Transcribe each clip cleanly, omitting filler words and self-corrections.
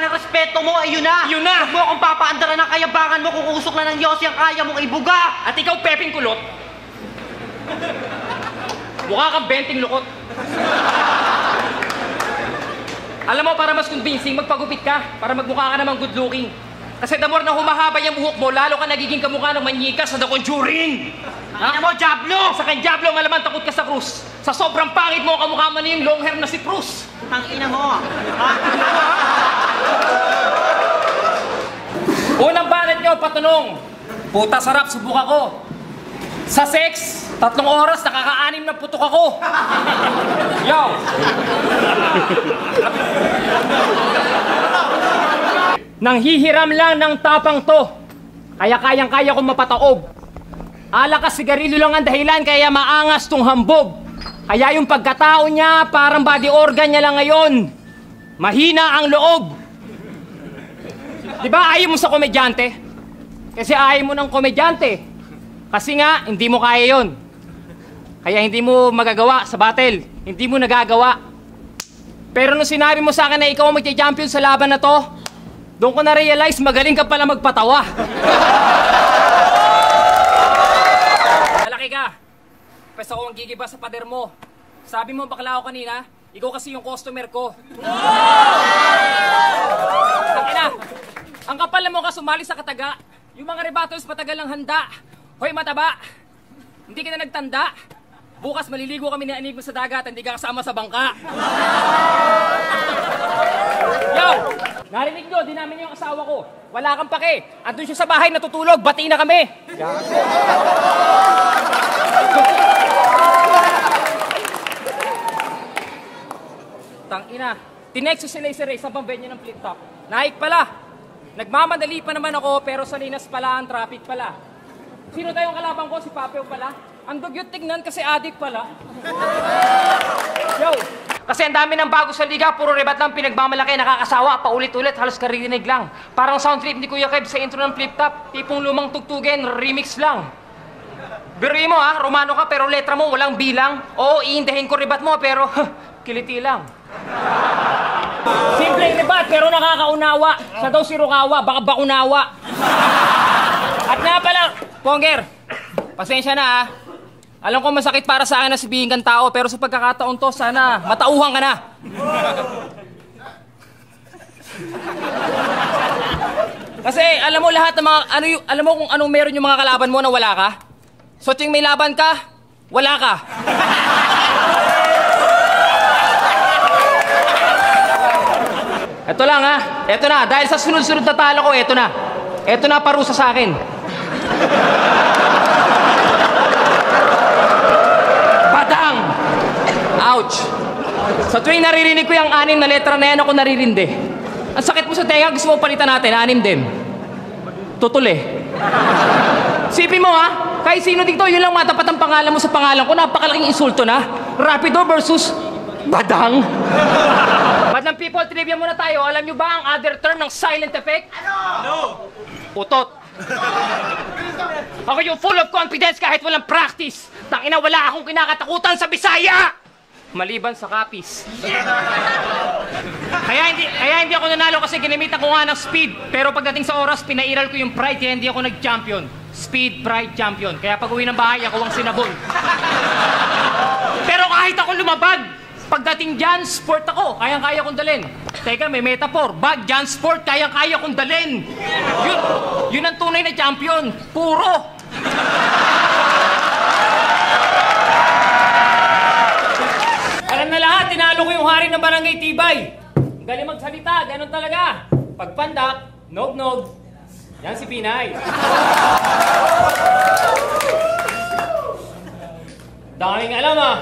ng respeto mo, ayun na! Yun na! Huwag mo akong papaandara ng kayabangan mo kung usok na ng Diyos yung kaya mong ibuga! At ikaw, Pepeng Kulot, mukha kang benting lukot. Alam mo, para mas convincing, magpagupit ka para magmukha ka namang good looking. Kasi the more na humahaba yung buhok mo, lalo ka nagiging kamukha ng manyika sa The Conjuring. Ano mo, Diablo? Sa kanya, Diablo, malaman takot ka sa krus. Sa sobrang pangit mo, kamukha mo na yung long hair na si Bruce. Tangina mo. Ha? Unang banat nyo, patunong. Puta sarap, subuk ako. Sa sex, 3 oras, nakaka-6 na putok ako. Yo! Nanghihiram lang ng tapang to. Kaya kayang-kaya kong mapataob. Alakas sigarilyo lang ang dahilan, kaya maangas tong hambog. Kaya yung pagkatao niya, parang body organ niya lang ngayon. Mahina ang loob. Di ba ayaw mo sa komedyante? Kasi ayaw mo ng komedyante. Kasi nga, hindi mo kaya yon. Kaya hindi mo magagawa sa battle. Hindi mo nagagawa. Pero nung sinabi mo sa akin na ikaw ang magja-champion sa laban na to, doon ko na-realize magaling ka pala magpatawa. Malaki ka. Pwes ako ang gigiba sa pader mo. Sabi mo bakla ako kanina, ikaw kasi yung customer ko. Sakina, ang kapal na mo ka sumali sa kataga. Yung mga rebattles matagal lang handa. Hoy mataba, hindi ka na nagtanda. Bukas maliligo kami ni Enigma sa dagat, hindi ka kasama sa bangka. Yo! Narinig nyo, di namin yung asawa ko. Wala kang pake. Andun siya sa bahay, natutulog. Bati na kami. Tangina. Tinext si Laser Ray sa pambenyo ng flip top. Naik pala. Nagmamadali pa naman ako, pero sa linas pala ang traffic pala. Sino tayong kalaban ko? Si Papeo pala. Ang dugyot tignan kasi adik pala. Yo! Kasi ang dami ng bago sa liga, puro rebat lang pinagmamalaki, nakakasawa, paulit-ulit, halos karirinig lang. Parang sound trip ni Kuya Kev sa intro ng flip top, tipong lumang tugtugin, remix lang. Biruin mo ha, Romano ka pero letra mo walang bilang. Oo, iindahin ko rebat mo pero kiliti lang. Simpleng rebat pero nakakaunawa. Sa daw si Rukawa, baka bakunawa. At nga pala, Ponger, pasensya na ha. Alam ko masakit para sa akin na sabihin kang tao, pero sa pagkakataon to, sana matauhan ka na. Kasi alam mo lahat ng mga, alam mo kung anong meron yung mga kalaban mo na wala ka? So tuwing may laban ka, wala ka. Ito lang ha, ito na, dahil sa sunod-sunod na talo ko, ito na. Ito na parusa sa akin. Badang! Ouch! Sa tuwing naririnig ko yung 6 na letra na yan, ako naririndi. Ang sakit mo sa tenga, gusto mo palitan natin, 6 din. Tutuli. Sipin mo ha, kahit sino dito, yun lang matapat ang pangalan mo sa pangalan ko, napakalaking insulto na. Rapido versus Badang. Badlang people, trivia muna tayo. Alam nyo ba ang other term ng silent effect? Ano? Utot. Ako yung full of confidence kahit walang practice. Tangina, wala akong kinakatakutan sa Bisaya! Maliban sa kapis. Kaya hindi ako nanalo kasi ginamitan ko nga ng speed. Pero pagdating sa oras, pinairal ko yung pride kaya hindi ako nag-champion. Speed, pride, champion. Kaya pag uwi ng bahay, ako ang sinabon. Pero kahit ako lumabag, pagdating dyan, sport ako. Kayang-kaya kong dalhin. Teka, may metaphor. Bag, dyan, sport, kayang-kaya kong dalhin. Yun ang tunay na champion. Puro. Alam na lahat, tinalo ko yung hari ng barangay Tibay. Galing magsalita, ganun talaga. Pagpandak, nog-nog. Yan si Pinay. Daming alam ah.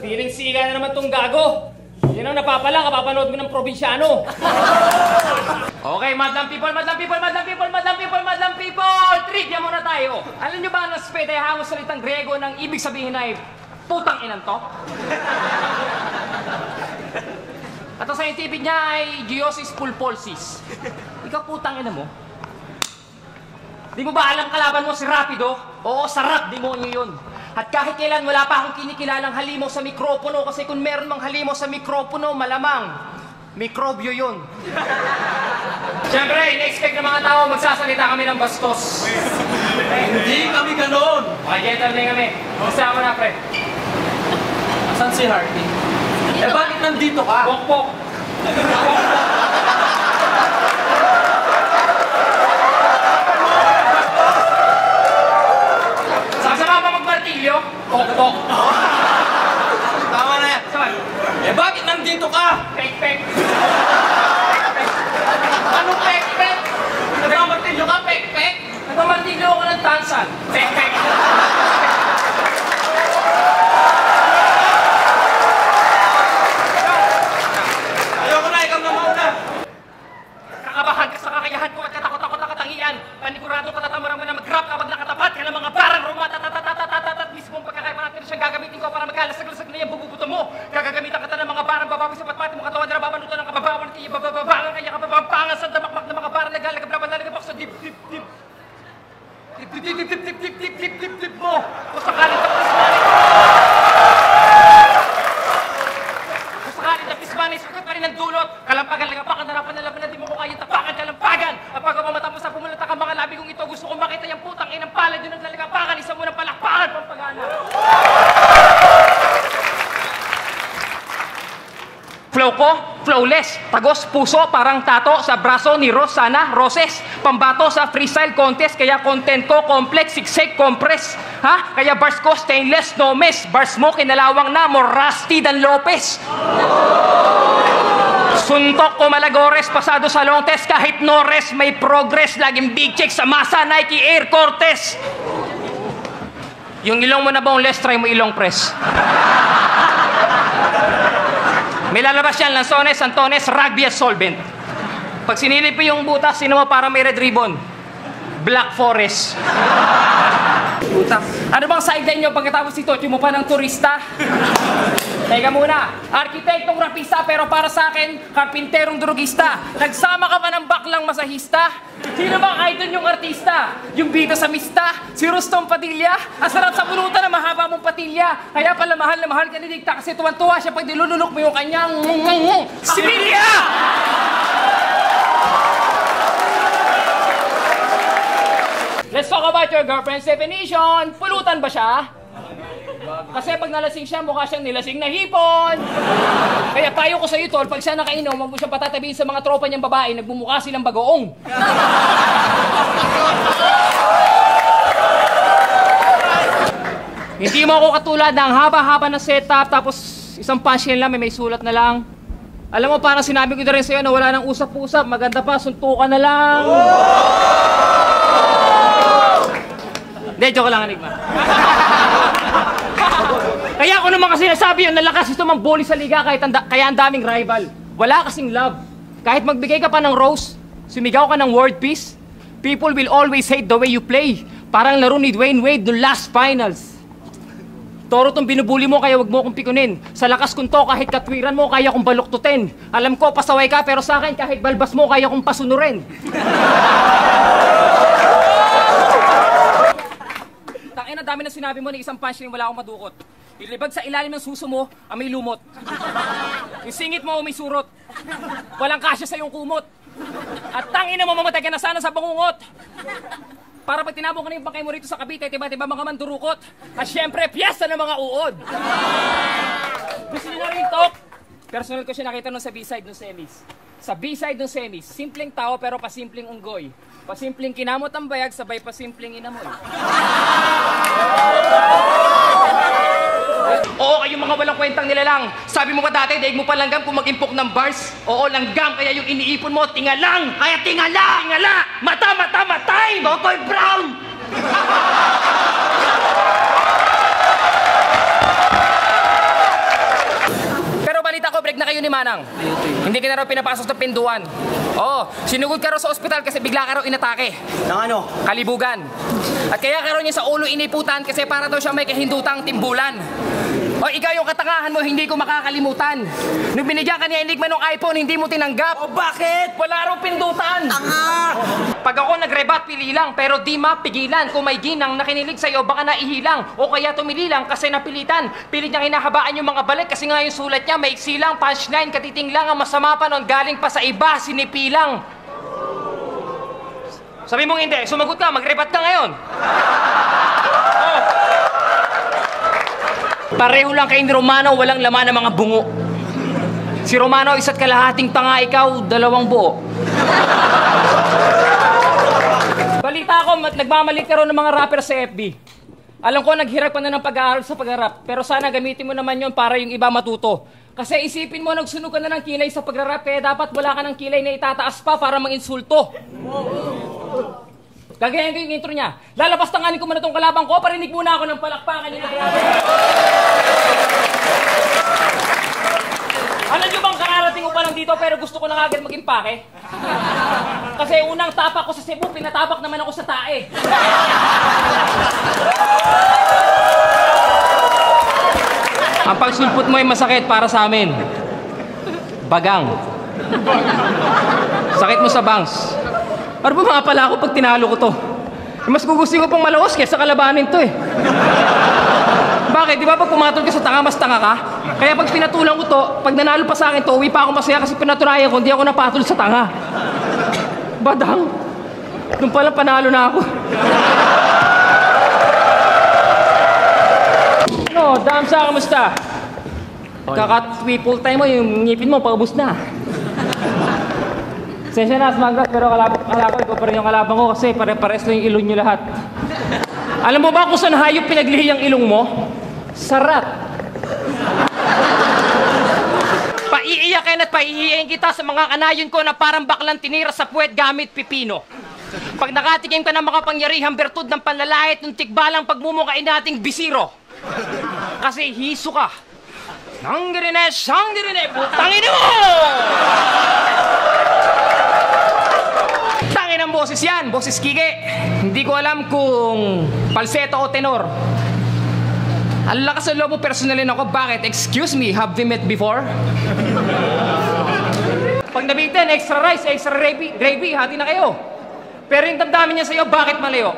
Feeling siga na naman tong gago. Yan ang napapala, kapapanood mo ng probinsyano. Okay, madlang people, madlang people, madlang people, madlang people, madlang people! Trivia muna tayo. Alam nyo ba ang spete ay hangos salitang Grego ng ibig sabihin ay putang inan to? At ang scientific niya ay Geosis pulposis. Ikaw putang ina mo? Di mo ba alam kalaban mo si Rapido? Oo, sarap, demonyo yun. At kahit kailan wala pa akong kinikilalang halimaw sa mikropono kasi kung meron mang halimaw sa mikropono, malamang Mikrobyo yun. Siyempre, in-expect ng mga tao magsasalita kami ng bastos. Hindi kami ganoon. Mga gentleman kami. Kasama na, pre. Asan si Harvey? Eh bakit nandito ka? Pok-pok. Sasama pa magmartilyo? Pok-pok. Tama na yan. Saan? Eh bakit nandito ka? Pek-pek. Anong pek-pek? Nagmamartilyo ka, pek-pek? Nagmamartilyo ako ng tansan. Pek-pek. Ayoko na, ikaw na mauna. Kakabahan ka sa kakayahan ko at katakot-takot na katangian. Panigurado katatamuran mo na mag-rap kapag nakatapat ka ng mga barang rumatatatatatatatatat. Mismong pagkakaiba natin siyang gagamitin ko para magkalasag-lasag na yung bububuto mo. Gagamitan kita ng mga barang babawi sa patpati mo katawan na nababanutan ng kababawan at ibababangan kaya kapapampangan sa damakmak ng mga barang naglalagab-laban sa dip-dip-dip. Dip-dip-dip-dip-dip-dip-dip-dip mo. Kung sakalit na pismanis. Kung sakalit na pismanis, huwag pa rin ang dulot. Kalampagan, lagapakan, harapan na laban na di mo ko kaya tapakan, kalampagan. At pag mamatapos sa pumulata ka mga labi kong ito, gusto kong makita yung putang inang palad yun ang lalagapakan. Isa mo ng palakpakan, pampagana. Flow ko, flawless, tagos, puso, parang tato sa braso ni Rosana Roses. Pambato sa freestyle contest, kaya content ko complex, siksik, compress. Ha? Kaya bars ko stainless, no mess. Bars mo kinalawang na, more rusty than Lopez. Suntok ko malagores, pasado sa long test, kahit no rest, may progress. Laging big check sa masa, Nike Air Cortez. Yung ilong mo na boneless, try mo ilong press. May lalabas yan, Lanzones, Antones, Rugby at Solvent. Pag sinilip mo yung butas, sino mo para may red ribbon? Black Forest. Butas. Ano bang sideline nyo pagkatapos ito? Yung mo pa ng turista? Teka muna, arkitektong rapista pero para sa akin, karpinterong drugista. Nagsama ka pa ng baklang masahista? Sino bang idol yung artista? Yung bida sa mista? Si Rustom Padilla? Ang sarap sa pulutan na mahaba mong patilya. Kaya pala mahal na mahal ka ni Dikta kasi tuwan-tuwa siya pag nilulunok mo yung kanyang sibilya! Let's talk about your girlfriend's definition. Pulutan ba siya? Kasi pag nalasing siya, mukha siyang nilasing na hipon. Kaya payo ko sa iyo, tol, pag siya nakainom, huwag mo siyang patatabihin sa mga tropa niyang babae, nagmumukha silang bagoong. Hindi mo ako katulad ng haba-haba na setup, tapos isang punchline lang, may sulat na lang. Alam mo, parang sinabi ko na rin sa'yo na wala nang usap-usap, maganda pa, suntukan na lang. Hindi, joke lang, Enigma. Kaya ako naman kasi nasabi yun, nalakas ito mang bully sa liga kaya ang daming rival. Wala kasing love. Kahit magbigay ka pa ng rose, sumigaw ka ng word peace, people will always hate the way you play. Parang laro ni Dwayne Wade no last finals. Toro tong binubuli mo kaya wag mo akong pikunin. Sa lakas kong to kahit katwiran mo kaya kong baluktutin. Alam ko pasaway ka pero sa akin kahit balbas mo kaya kong pasunurin. Tangina, dami na sinabi mo ni isang punchline wala akong madukot. Ilibag sa ilalim ng suso mo, may lumot. Yung singit mo, may surot. Walang kasya sa iyong kumot. At tangina mo, mamatay ka na sana sa bangungot. Para pag tinabong ka na yung bangkay mo rito sa Cavite, tiba-tiba mga mandurukot. At syempre, piyesta ng mga uod. Gusto niyo na rin talk? Personal ko siya nakita nun sa B-side ng semis. Sa B-side ng semis, simpleng tao pero pasimpleng unggoy. Pasimpleng kinamot ang bayag, sabay pasimpleng inamoy. Oo, kayong mga walang kwentang nilalang. Sabi mo ba dati, daig mo pa langgam kung mag-impok ng bars? Oo, langgam, kaya yung iniipon mo, tingalang! Kaya tingala! Tingala! Mata, mata, matay! Botoy Brown! Pero balita ko, break na kayo ni Manang. Hindi ka na raw pinapasok sa pinduan. Oo, sinugod ka raw sa ospital kasi bigla ka raw inatake. Nang ano? Kalibugan. At kaya ka raw niya sa ulo iniputan kasi para daw siya may kahindutang timbulan. O ikaw yung katangahan mo, hindi ko makakalimutan. Nung binigyan ka ni Enigma ng iPhone, hindi mo tinanggap. O bakit? Wala raw pindutan. Tanga! Pag ako nagrebat, pili lang, pero di mapigilan. Kung may ginang na kinilig sa'yo, baka naihilang. O kaya tumili lang kasi napilitan. Pilit niyang hinahabaan yung mga balik kasi nga yung sulat niya, maiksi lang, punchline, katiting lang. Ang masama pa nun, galing pa sa iba, sinipilang. Sabi mong hindi, sumagot ka, magrebat ka ngayon. Oh. Pareho lang kayo ni Romano, walang laman ng mga bungo. Si Romano, isa't kalahating tanga, ikaw, 2 buo. Balita ko, nagmamali ka rin ng mga rapper sa FB. Alam ko, naghirap ka na ng pag-aaral sa pag-rap, pero sana gamitin mo naman yon para yung iba matuto. Kasi isipin mo, nagsunog ka na ng kilay sa pag-rap, kaya dapat wala ka ng kilay na itataas pa para mang-insulto. Gagayan ko yung intro niya. Lalabas tanganin ko muna itong kalabang ko, parinig muna ako ng palakpakan niya. Alam niyo bang kararating ko pa lang dito pero gusto ko na agad maging pake? Kasi unang tapak ko sa Cebu, pinatapak naman ako sa tae. Ang pagsulpot mo ay masakit para sa amin. Bagang. Sakit mo sa bangs. Ano ba mga pala ako pag tinalo ko to? Mas gugustuhin ko pang malaos kaysa kalabanin to eh. Bakit? Di ba pag pumatol ka sa tanga, mas tanga ka? Kaya pag pinatulan ko to, pag nanalo pa sa akin to, uwi pa ako masaya kasi pinatunayan ko, hindi ako napatol sa tanga. Badang. Doon pala panalo na ako. Ano, Damsa, kamusta? Kaka-triple time mo, yung ngipin mo, paubos na. Sensya na, Smagras, pero kalabang ko pa rin yung kalabang ko kasi pare-pares lang yung ilong nyo lahat. Alam mo ba kung saan hayop pinaglihi ang ilong mo? Sarat. Paiiyakin at paiiyakin kita sa mga kanayon ko na parang baklang tinira sa puwet gamit pipino. Pag nakatikim ka ng makapangyarihang bertud ng panlalait ng tikbalang pagmumukain nating bisiro. Kasi hiso ka. Sangdirine, putangin mo! Tangin ang boses yan, boses Kike. Hindi ko alam kung falsetto o tenor. Ang lakas ng loob mo, personalin ako. Bakit? Excuse me, have we met before? Pag nabitin, extra rice, extra gravy, hati na kayo. Pero yung damdamin niya sa'yo, bakit malayo?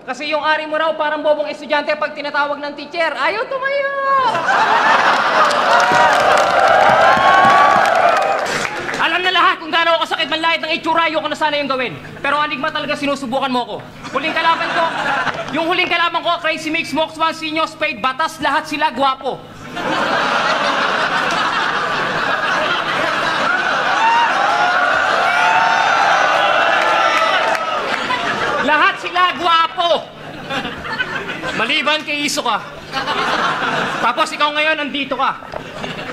Kasi yung ari mo raw parang bobong estudyante pag tinatawag ng teacher, ayaw tumayo! Alam na lahat kung gaano ako kasakit manlait ng itsura, ayoko na sana yung gawin. Pero anigma talaga sinusubukan mo ko. Huling kalaban ko, yung huling kalaban ko, Crazy Mix, Moxman, Sinyo, Spade, Batas, lahat sila gwapo. Lahat sila gwapo. Maliban kay Iso ka. Tapos ikaw ngayon, andito ka.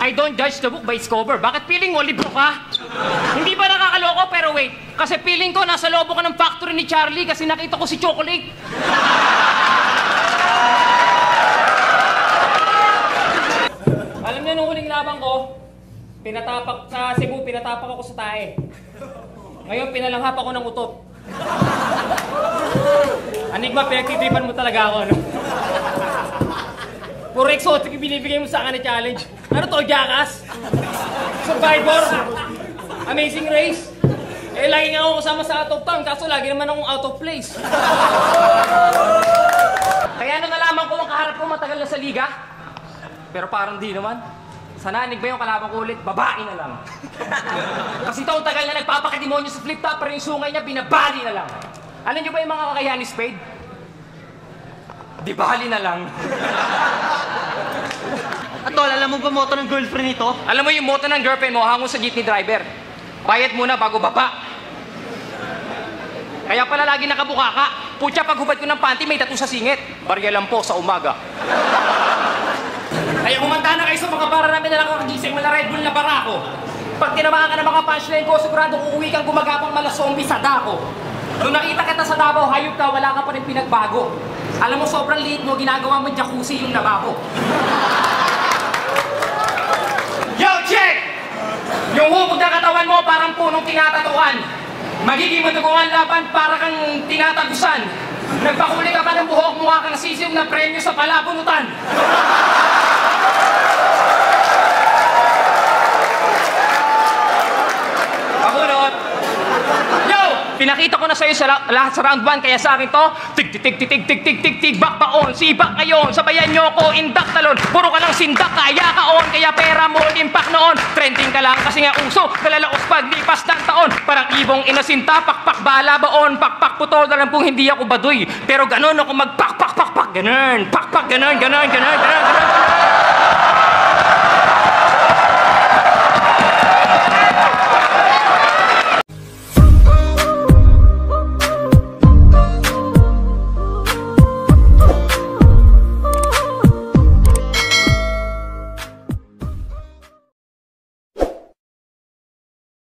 I don't judge the book by its cover. Bakit feeling mo, libro ka? Hindi ba nakakaloko? Pero wait, kasi feeling ko nasa lobo ka ng factory ni Charlie kasi nakita ko si Chocolate. Alam niyo, nung huling laban ko, sa Cebu, pinatapak ako sa tae. Ngayon, pinalanghap ako ng utot. Anigma, pinagtitripan mo talaga ako, no? Puro exotic yung binibigay mo sa akin na challenge. Ano to, Jackass? Survivor? Amazing Race? Eh, lagi nga ako kasama sa out of town, kaso lagi naman akong out of place. Kaya ano nalaman ko, ang kaharap ko matagal na sa liga? Pero parang di naman. Sananig ba yung kalaban ko ulit? Babae na lang. Kasi taong tagal na nagpapakademonyo sa flip-top, pero yung sungay niya, binabali na lang. Alam niyo ba yung mga kakayahan ni Spade? Di bali na lang. Atol, alam mo ba moto ng girlfriend nito? Alam mo yung moto ng girlfriend mo, hango sa jeepney driver. Bayad muna bago baba. Kaya pala lagi nakabuka ka. Putya, pag hubad ko ng panty, may tattoo sa singit. Barya lang po sa umaga. Kaya kumanta na kayo sa mga bara namin na nakakagising mala Red Bull na barako. Pag tinamaan ka ng mga punchline ko, sigurado uuwi kang gumagapang mala zombie sa dako. Nung nakita kita sa Davao, hayop ka, wala ka pa rin pinagbago. Alam mo, sobrang liit mo, ginagawa mo jacuzzi yung lababo. Yo, check! Yung hubog na katawan mo parang punong tinatatuan. Magiging matugungan laban para kang tinatagusan. Nagpakuli ka pa ng buhok, mukha kang sisim na premyo sa palabunutan. Pakunot! Yo! Pinakita ko na sa'yo lahat sa round 1, kaya sa akin to, tig, back baon, sibak ngayon, sabayan nyo ko, indak talon, puro ka lang sindak, kaya ka on, kaya pera mo, impact noon, trending ka lang kasi nga uso, kalalaos paglipas ng taon, parang ibong inasinta, pakpak bala baon, pakpak putol, alam kong hindi ako baduy, pero ganon ako magpakpak, ganon, pakpak, ganon.